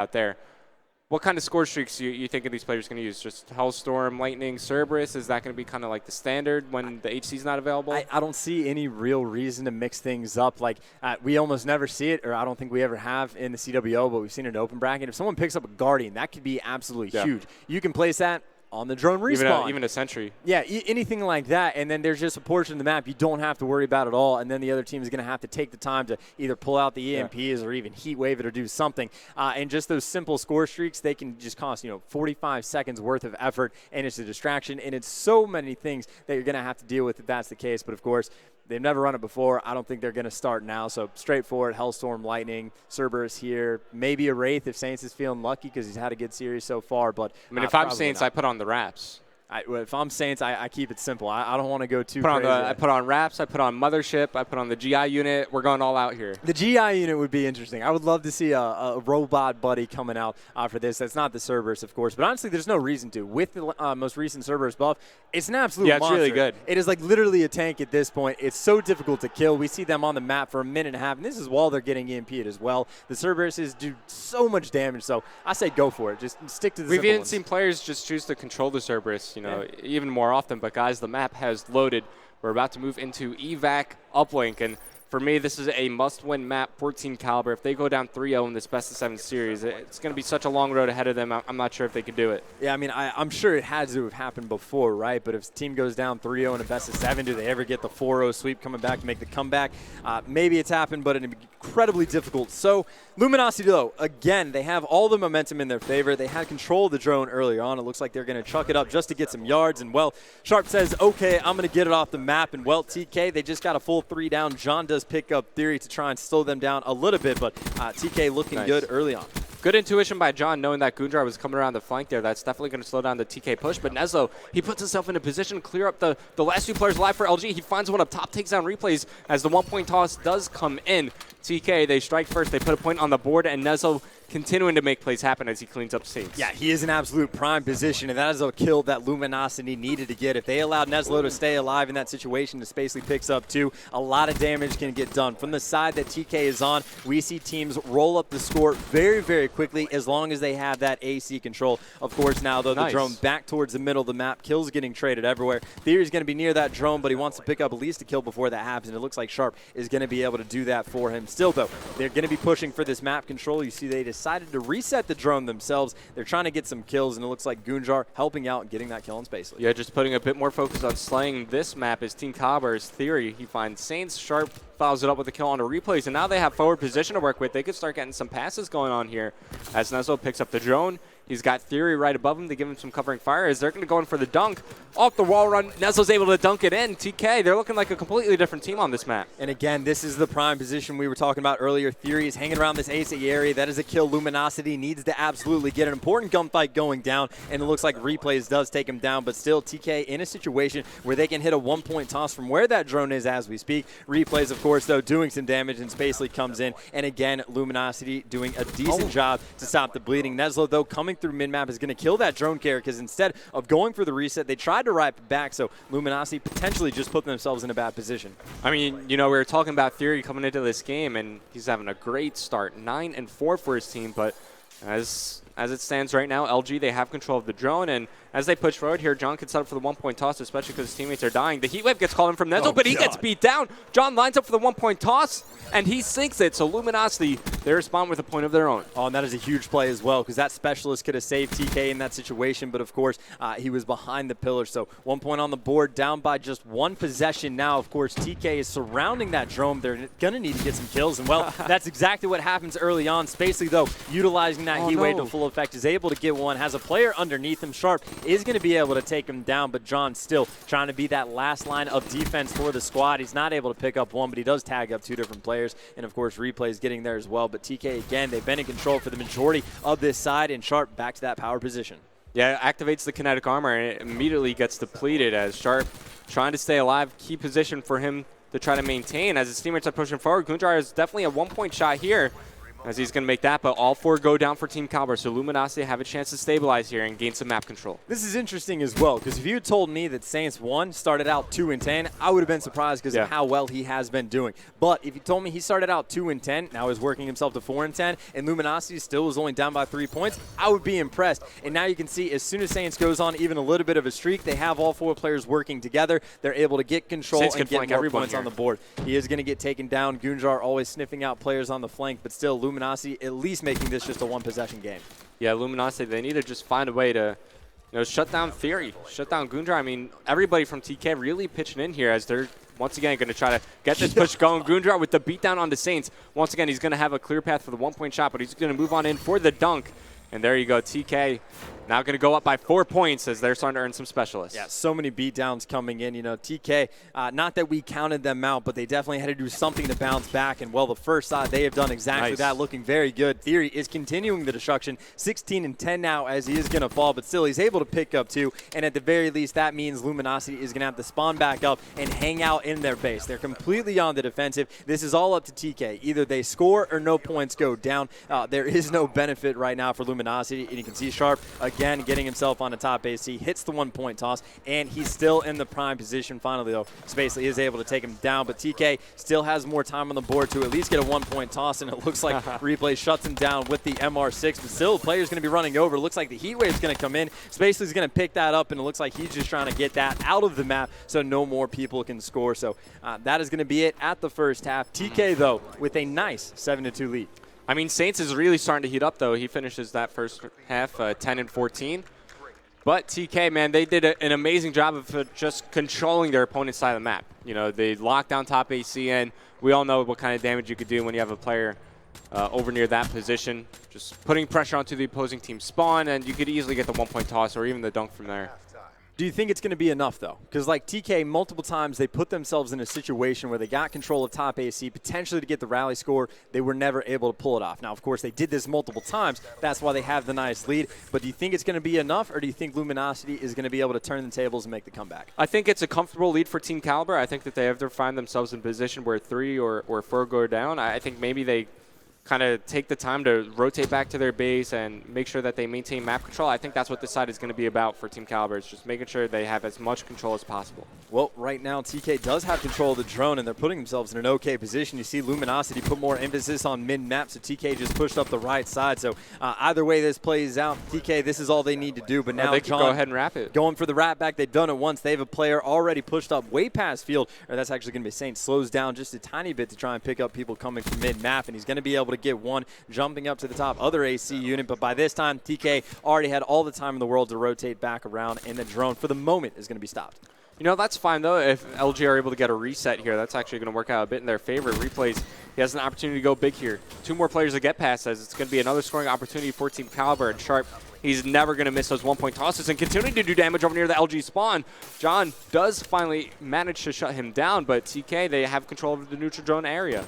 out there. What kind of score streaks you thinking these players going to use? Just Hellstorm, Lightning, Cerberus? Is that going to be kind of like the standard when the HC is not available? I don't see any real reason to mix things up. Like, we almost never see it, or I don't think we ever have in the CWO, but we've seen it in open bracket. If someone picks up a Guardian, that could be absolutely huge. You can place that on the drone respawn. Even a Sentry. Yeah, anything like that, and then there's just a portion of the map you don't have to worry about at all, and then the other team is going to have to take the time to either pull out the EMPs or even heat wave it or do something. And just those simple score streaks, they can just cost 45 seconds worth of effort, and it's a distraction, and it's so many things that you're going to have to deal with if that's the case. But of course, they've never run it before. I don't think they're going to start now. So straightforward, Hellstorm, Lightning, Cerberus here. Maybe a Wraith if Saints is feeling lucky because he's had a good series so far. But I mean, if I'm Saints, I put on the Wraps. If I'm Saints, I keep it simple. I don't want to go too crazy. I put on Wraps. I put on Mothership. I put on the GI unit. We're going all out here. The GI unit would be interesting. I would love to see a robot buddy coming out for this. That's not the Cerberus, of course. But honestly, there's no reason to. With the most recent Cerberus buff, it's an absolute monster. It's really good. It is like literally a tank at this point. It's so difficult to kill. We see them on the map for a minute and a half, and this is while they're getting EMP'd as well. The Cerberuses do so much damage, so I say go for it. Just stick to the We've simple even ones. seen players just choose to control the Cerberus, even more often. But guys, the map has loaded. We're about to move into Evac Uplink, and for me, this is a must-win map for Team Kaliber. If they go down 3-0 in this best-of-7 series, it's going to be such a long road ahead of them. I'm not sure if they can do it. Yeah, I mean, I'm sure it had to have happened before, right? But if the team goes down 3-0 in a best-of-7, do they ever get the 4-0 sweep coming back to make the comeback? Maybe it's happened, but it's incredibly difficult. So Luminosity, though, again, they have all the momentum in their favor. They had control of the drone earlier on. It looks like they're going to chuck it up just to get some yards. And, well, Sharp says, okay, I'm going to get it off the map. And, well, TK, they just got a full 3 down. John does pick up Theory to try and slow them down a little bit, but TK looking good early on. Good intuition by John, knowing that Gunjar was coming around the flank there. That's definitely going to slow down the TK push. But Nezlo, he puts himself in a position to clear up the last 2 players alive for LG. He finds one up top, takes down replays as the 1-point toss does come in. TK, they strike first. They put a point on the board, and Nezlo continuing to make plays happen as he cleans up Saints. Yeah, he is in absolute prime position, and that is a kill that Luminosity needed to get. If they allowed Nezlo to stay alive in that situation, the Spacely picks up too. A lot of damage can get done. From the side that TK is on, we see teams roll up the score very, very quickly as long as they have that AC control. Of course, now, though, the drone back towards the middle of the map. Kills getting traded everywhere. Theory's going to be near that drone, but he wants to pick up at least a kill before that happens, and it looks like Sharp is going to be able to do that for him. Still, though, they're going to be pushing for this map control. You see they decided to reset the drone themselves. They're trying to get some kills, and it looks like Gunjar helping out and getting that kill on Spacely. Yeah, just putting a bit more focus on slaying this map is Team Kaliber's Theory. He finds Saints. Sharp follows it up with a kill on the replays, and now they have forward position to work with. They could start getting some passes going on here as Nezlo picks up the drone. He's got Theory right above him to give him some covering fire as they're going to go in for the dunk. Off the wall run, Nezlo's able to dunk it in. TK, they're looking like a completely different team on this map. And again, this is the prime position we were talking about earlier. Theory is hanging around this AC area. That is a kill. Luminosity needs to absolutely get an important gunfight going down, and it looks like Replays does take him down, but still TK in a situation where they can hit a 1-point toss from where that drone is as we speak. Replays, of course, though, doing some damage, and Spacely comes in, and again, Luminosity doing a decent job to stop the bleeding. Nezlo, though, coming through mid-map is going to kill that drone carrier because instead of going for the reset, they tried to rip it back, so Luminosity potentially just put themselves in a bad position. I mean, we were talking about Theory coming into this game, and he's having a great start, 9-4 for his team, but as it stands right now, LG, they have control of the drone, and as they push forward here, John can set up for the 1-point toss, especially because his teammates are dying. The heat wave gets called in from Nezlo, but he gets beat down. John lines up for the 1-point toss, and he sinks it. So Luminosity, they respond with a point of their own. Oh, and that is a huge play as well, because that specialist could have saved TK in that situation, but of course, he was behind the pillar. So 1 point on the board, down by just 1 possession now. Of course, TK is surrounding that drone. They're going to need to get some kills, and well, that's exactly what happens early on. Spacely, though, utilizing that heat wave to full effect, is able to get one, has a player underneath him. Sharp is going to be able to take him down, but John still trying to be that last line of defense for the squad. He's not able to pick up one, but he does tag up 2 different players, and of course Replay's getting there as well. But TK, again, they've been in control for the majority of this side, and Sharp back to that power position. Yeah, activates the kinetic armor, and it immediately gets depleted as Sharp trying to stay alive. Key position for him to try to maintain as his teammates are pushing forward. Gunjar is definitely a 1-point shot here. as he's going to make that, but all 4 go down for Team Kaliber, so Luminosity have a chance to stabilize here and gain some map control. This is interesting as well, because if you had told me that Saints 1 started out 2-10, I would have been surprised because of how well he has been doing. But if you told me he started out 2-10, now he's working himself to 4-10, and Luminosity still was only down by 3 points, I would be impressed. And now you can see as soon as Saints goes on even a little bit of a streak, they have all 4 players working together. They're able to get control and get more points on the board. He is going to get taken down. Gunjar always sniffing out players on the flank, but still Luminosity at least making this just a 1-possession game. Yeah, Luminosity, they need to just find a way to shut down Theory, shut down Gunjar. I mean, everybody from TK really pitching in here as they're once again going to try to get this push going. Gunjar with the beatdown on the Saints. Once again, he's going to have a clear path for the 1-point shot, but he's going to move on in for the dunk. And there you go, TK now going to go up by 4 points as they're starting to earn some specialists. Yeah, so many beatdowns coming in. You know, TK, not that we counted them out, but they definitely had to do something to bounce back. And, well, the first side, they have done exactly that, looking very good. Theory is continuing the destruction, 16-10 now as he is going to fall, but still he's able to pick up 2. And at the very least, that means Luminosity is going to have to spawn back up and hang out in their base. They're completely on the defensive. This is all up to TK. Either they score or no points go down. There is no benefit right now for Luminosity. And you can see Sharp, again, getting himself on the top base. He hits the 1-point toss, and he's still in the prime position finally, though. So basically is able to take him down, but TK still has more time on the board to at least get a 1-point toss, and it looks like Replay shuts him down with the MR6, but still the player's going to be running over. It looks like the heat wave's going to come in. Spacely's is going to pick that up, and it looks like he's just trying to get that out of the map so no more people can score. So that is going to be it at the first half. TK, though, with a nice 7-2 lead. I mean, Saints is really starting to heat up, though. He finishes that first half 10-14. But TK, man, they did an amazing job of just controlling their opponent's side of the map. You know, they locked down top AC, and we all know what kind of damage you could do when you have a player over near that position. Just putting pressure onto the opposing team's spawn, and you could easily get the 1-point toss or even the dunk from there. Do you think it's going to be enough, though? Because, like, TK, multiple times they put themselves in a situation where they got control of top AC, potentially to get the rally score. They were never able to pull it off. Now, of course, they did this multiple times. That's why they have the nice lead. But do you think it's going to be enough, or do you think Luminosity is going to be able to turn the tables and make the comeback? I think it's a comfortable lead for Team Kaliber. I think that they have to find themselves in a position where 3 or 4 go down. I think maybe they kind of take the time to rotate back to their base and make sure that they maintain map control. I think that's what this side is going to be about for Team Kaliber. It's just making sure they have as much control as possible. Well, right now TK does have control of the drone, and they're putting themselves in an okay position. You see Luminosity put more emphasis on mid-map, so TK just pushed up the right side. So either way this plays out, TK, this is all they need to do. But now they can go ahead and wrap it. Going for the wrap back, they've done it once. They have a player already pushed up way past field, or that's actually going to be Saints. Slows down just a tiny bit to try and pick up people coming from mid-map, and he's going to be able to get one jumping up to the top other AC unit. But by this time, TK already had all the time in the world to rotate back around, and the drone for the moment is going to be stopped. You know, that's fine, though. If LG are able to get a reset here, that's actually going to work out a bit in their favor. Replays, he has an opportunity to go big here. 2 more players to get past as it's going to be another scoring opportunity for Team Kaliber. And Sharp, he's never going to miss those 1-point tosses and continuing to do damage over near the LG spawn. John does finally manage to shut him down, but TK, they have control of the neutral drone area.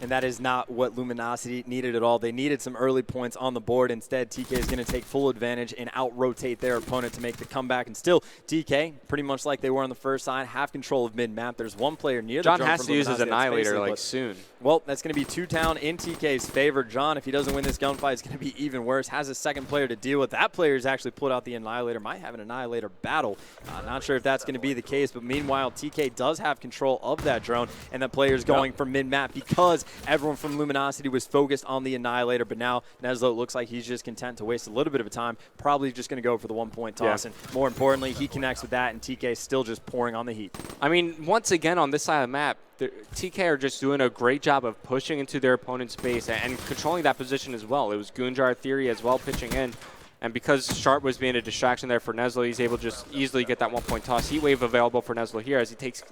And that is not what Luminosity needed at all. They needed some early points on the board. Instead, TK is going to take full advantage and out-rotate their opponent to make the comeback. And still, TK, pretty much like they were on the first side, have control of mid-map. There's one player near the drone. John has to use his Annihilator, like, soon. Well, that's going to be 2 down in TK's favor. John, if he doesn't win this gunfight, it's going to be even worse. Has a second player to deal with. That player has actually pulled out the Annihilator. Might have an Annihilator battle. Not sure if that's going to be the case. But meanwhile, TK does have control of that drone. And the player's going for mid-map because everyone from Luminosity was focused on the Annihilator, but now Neslo looks like he's just content to waste a little bit of time, probably just going to go for the 1-point toss, and more importantly, he connects with that, and TK is still just pouring on the heat. I mean, once again, on this side of the map, TK are just doing a great job of pushing into their opponent's base and controlling that position as well. It was Gunjar Theory as well pitching in, and because Sharp was being a distraction there for Neslo, he's able to just easily get that 1-point toss. Heat Wave available for Neslo here as he takes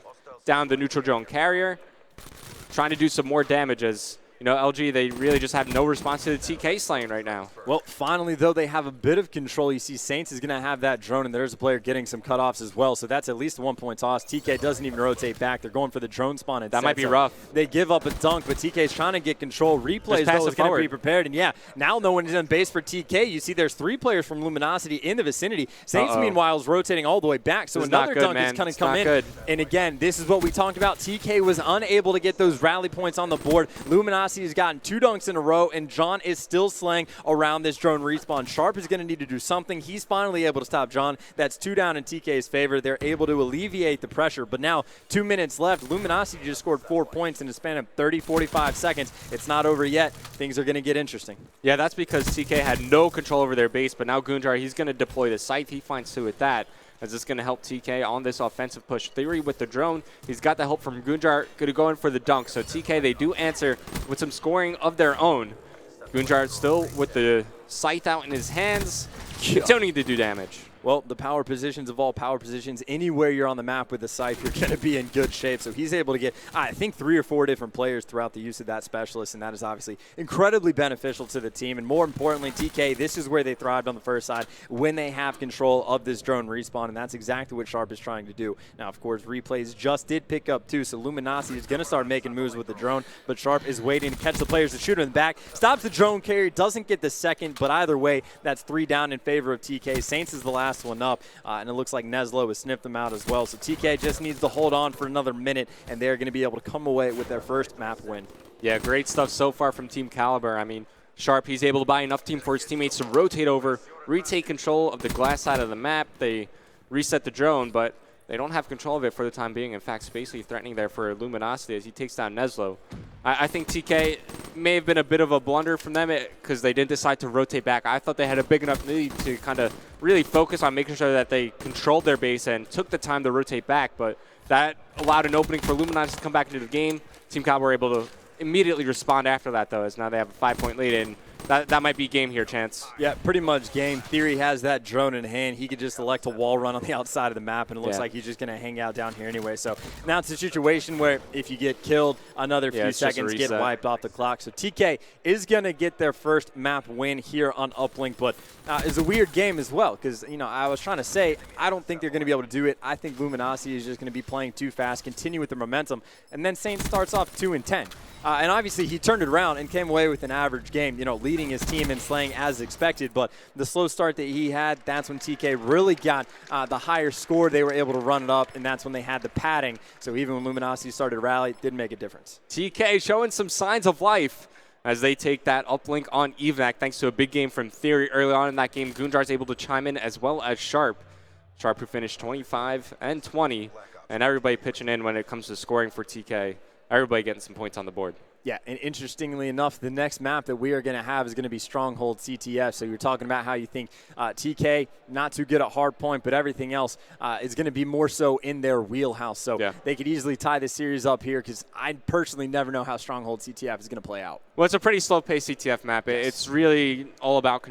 down the neutral drone carrier, trying to do some more damage as, you know, LG, they really just have no response to the TK slaying right now. Well, finally, though, they have a bit of control. You see Saints is going to have that drone, and there's a player getting some cutoffs as well, so that's at least a 1-point toss. TK doesn't even rotate back. They're going for the drone spawn instead. That might be rough. They give up a dunk, but TK's trying to get control. Replays, though, is going to be prepared, and yeah, now no one is on base for TK. You see there's 3 players from Luminosity in the vicinity. Saints, meanwhile, is rotating all the way back, so another dunk is going to come in. And again, this is what we talked about. TK was unable to get those rally points on the board. Luminosity Luminosity has gotten 2 dunks in a row, and John is still slaying around this drone respawn. Sharp is going to need to do something. He's finally able to stop John. That's 2 down in TK's favor. They're able to alleviate the pressure, but now 2 minutes left. Luminosity just scored 4 points in a span of 30, 45 seconds. It's not over yet. Things are going to get interesting. Yeah, that's because TK had no control over their base, but now Gunjar, he's going to deploy the scythe. He finds 2 with that, as it's going to help TK on this offensive push. Theory with the drone. He's got the help from Gunjar, going to go in for the dunk. So TK, they do answer with some scoring of their own. Gunjar still with the scythe out in his hands. Don't need to do damage. Well, the power positions of all power positions, anywhere you're on the map with the scythe, you're going to be in good shape. So he's able to get, I think, 3 or 4 different players throughout the use of that specialist, and that is obviously incredibly beneficial to the team. And more importantly, TK, this is where they thrived on the first side, when they have control of this drone respawn, and that's exactly what Sharp is trying to do. Now, of course, replays just did pick up 2, so Luminosity is going to start making moves with the drone, but Sharp is waiting to catch the players to shoot him in the back. Stops the drone carry, doesn't get the second, but either way, that's 3 down in favor of TK. Saints is the last one up, and it looks like Neslo has sniffed them out as well. So TK just needs to hold on for another minute, and they're going to be able to come away with their first map win. Yeah, great stuff so far from Team Kaliber. I mean, Sharp, he's able to buy enough team for his teammates to rotate over, retake control of the glass side of the map. They reset the drone, but they don't have control of it for the time being. In fact, Spacely threatening there for Luminosity as he takes down Neslo. I think TK may have been a bit of a blunder from them because they didn't decide to rotate back. I thought they had a big enough lead to kind of really focus on making sure that they controlled their base and took the time to rotate back, but that allowed an opening for Luminosity to come back into the game. Team Kaliber were able to immediately respond after that, though, as now they have a 5-point lead, and that might be game here, Chance. Yeah, pretty much game. Theory has that drone in hand. He could just elect a wall run on the outside of the map, and it looks like he's just going to hang out down here anyway. So now it's a situation where if you get killed, another few seconds get wiped off the clock. So TK is going to get their first map win here on Uplink, but it's a weird game as well because, you know, I was trying to say I don't think they're going to be able to do it. I think Luminosity is just going to be playing too fast, continue with the momentum, and then Saint starts off 2-10. And obviously he turned it around and came away with an average game, you know, leading his team and slaying as expected. But the slow start that he had, that's when TK really got the higher score. They were able to run it up, and that's when they had the padding. So even when Luminosity started to rally, it didn't make a difference. TK showing some signs of life as they take that uplink on Evac thanks to a big game from Theory early on in that game. Gunjar's able to chime in as well as Sharp. Sharp who finished 25 and 20, and everybody pitching in when it comes to scoring for TK. Everybody getting some points on the board. Yeah, and interestingly enough, the next map that we are going to have is going to be Stronghold CTF. So you're talking about how you think TK, not too good at hard point, but everything else is going to be more so in their wheelhouse. So they could easily tie this series up here because I personally never know how Stronghold CTF is going to play out. Well, it's a pretty slow-paced CTF map. It's really all about